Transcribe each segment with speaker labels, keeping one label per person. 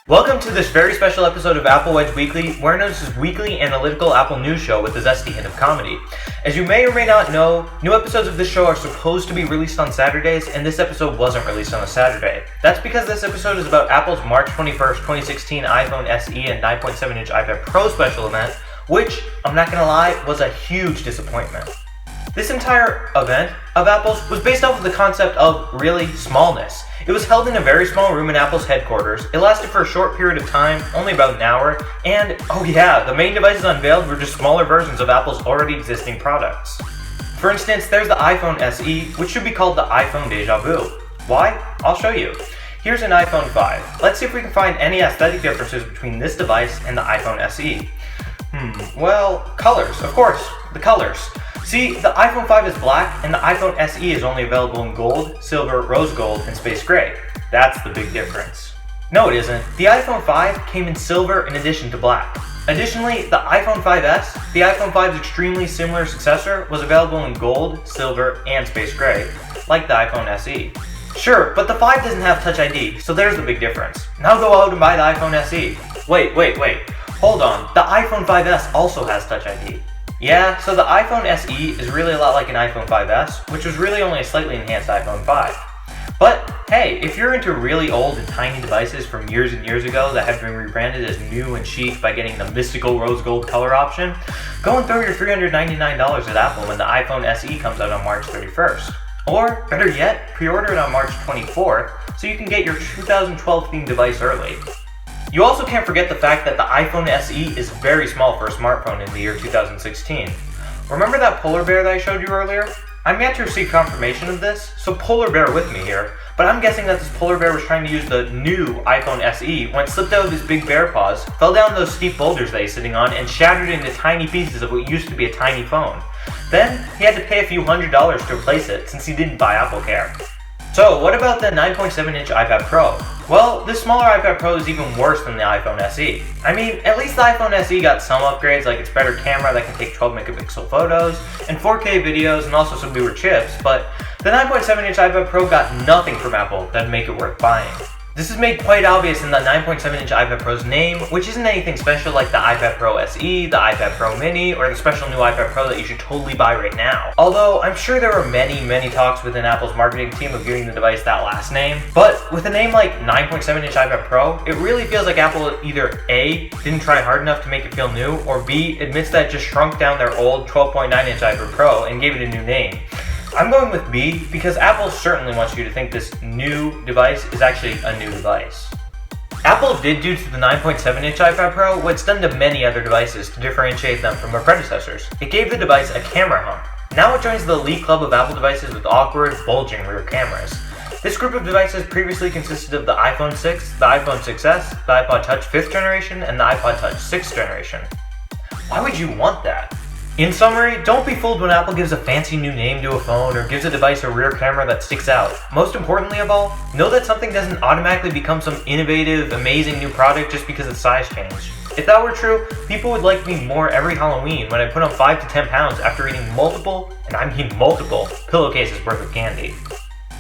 Speaker 1: Welcome to this very special episode of Apple Wedge Weekly, where known as weekly analytical Apple news show with a zesty hint of comedy. As you may or may not know, new episodes of this show are supposed to be released on Saturdays, and this episode wasn't released on a Saturday. That's because this episode is about Apple's March 21st, 2016 iPhone SE and 9.7-inch iPad Pro special event, which, I'm not gonna lie, was a huge disappointment. This entire event of Apple's was based off of the concept of, really, smallness. It was held in a very small room in Apple's headquarters. It lasted for a short period of time, only about an hour, and, oh yeah, the main devices unveiled were just smaller versions of Apple's already existing products. For instance, there's the iPhone SE, which should be called the iPhone Deja Vu. Why? I'll show you. Here's an iPhone 5. Let's see if we can find any aesthetic differences between this device and the iPhone SE. Well, colors, of course, the colors. See, the iPhone 5 is black, and the iPhone SE is only available in gold, silver, rose gold, and space gray. That's the big difference. No, it isn't. The iPhone 5 came in silver in addition to black. Additionally, the iPhone 5S, the iPhone 5's extremely similar successor, was available in gold, silver, and space gray, like the iPhone SE. Sure, but the 5 doesn't have Touch ID, so there's the big difference. Now go out and buy the iPhone SE. Wait. Hold on, the iPhone 5S also has Touch ID. Yeah, so the iPhone SE is really a lot like an iPhone 5S, which was really only a slightly enhanced iPhone 5. But hey, if you're into really old and tiny devices from years and years ago that have been rebranded as new and chic by getting the mystical rose gold color option, go and throw your $399 at Apple when the iPhone SE comes out on March 31st. Or, better yet, pre-order it on March 24th so you can get your 2012 themed device early. You also can't forget the fact that the iPhone SE is very small for a smartphone in the year 2016. Remember that polar bear that I showed you earlier? I'm yet to receive confirmation of this, so polar bear with me here, but I'm guessing that this polar bear was trying to use the new iPhone SE when it slipped out of his big bear paws, fell down those steep boulders that he's sitting on, and shattered into tiny pieces of what used to be a tiny phone. Then, he had to pay a few $100s to replace it since he didn't buy AppleCare. So, what about the 9.7-inch iPad Pro? Well, this smaller iPad Pro is even worse than the iPhone SE. I mean, at least the iPhone SE got some upgrades like its better camera that can take 12-megapixel photos, and 4K videos, and also some newer chips, but the 9.7-inch iPad Pro got nothing from Apple that'd make it worth buying. This is made quite obvious in the 9.7-inch iPad Pro's name, which isn't anything special like the iPad Pro SE, the iPad Pro Mini, or the special new iPad Pro that you should totally buy right now. Although, I'm sure there were many talks within Apple's marketing team of giving the device that last name. But with a name like 9.7-inch iPad Pro, it really feels like Apple either A, didn't try hard enough to make it feel new, or B, admits that it just shrunk down their old 12.9-inch iPad Pro and gave it a new name. I'm going with B because Apple certainly wants you to think this new device is actually a new device. Apple did do to the 9.7-inch iPad Pro what it's done to many other devices to differentiate them from their predecessors. It gave the device a camera hump. Now it joins the elite club of Apple devices with awkward, bulging rear cameras. This group of devices previously consisted of the iPhone 6, the iPhone 6S, the iPod Touch 5th generation, and the iPod Touch 6th generation. Why would you want that? In summary, don't be fooled when Apple gives a fancy new name to a phone or gives a device a rear camera that sticks out. Most importantly of all, know that something doesn't automatically become some innovative, amazing new product just because its size changed. If that were true, people would like me more every Halloween when I put on 5 to 10 pounds after eating multiple, and I mean multiple, pillowcases worth of candy.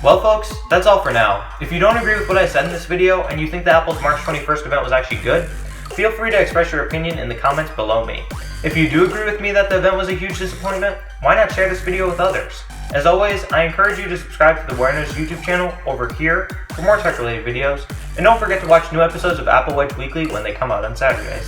Speaker 1: Well folks, that's all for now. If you don't agree with what I said in this video and you think that Apple's March 21st event was actually good, feel free to express your opinion in the comments below me. If you do agree with me that the event was a huge disappointment, why not share this video with others? As always, I encourage you to subscribe to the Wear Knows YouTube channel over here for more tech-related videos, and don't forget to watch new episodes of Apple Wedge Weekly when they come out on Saturdays.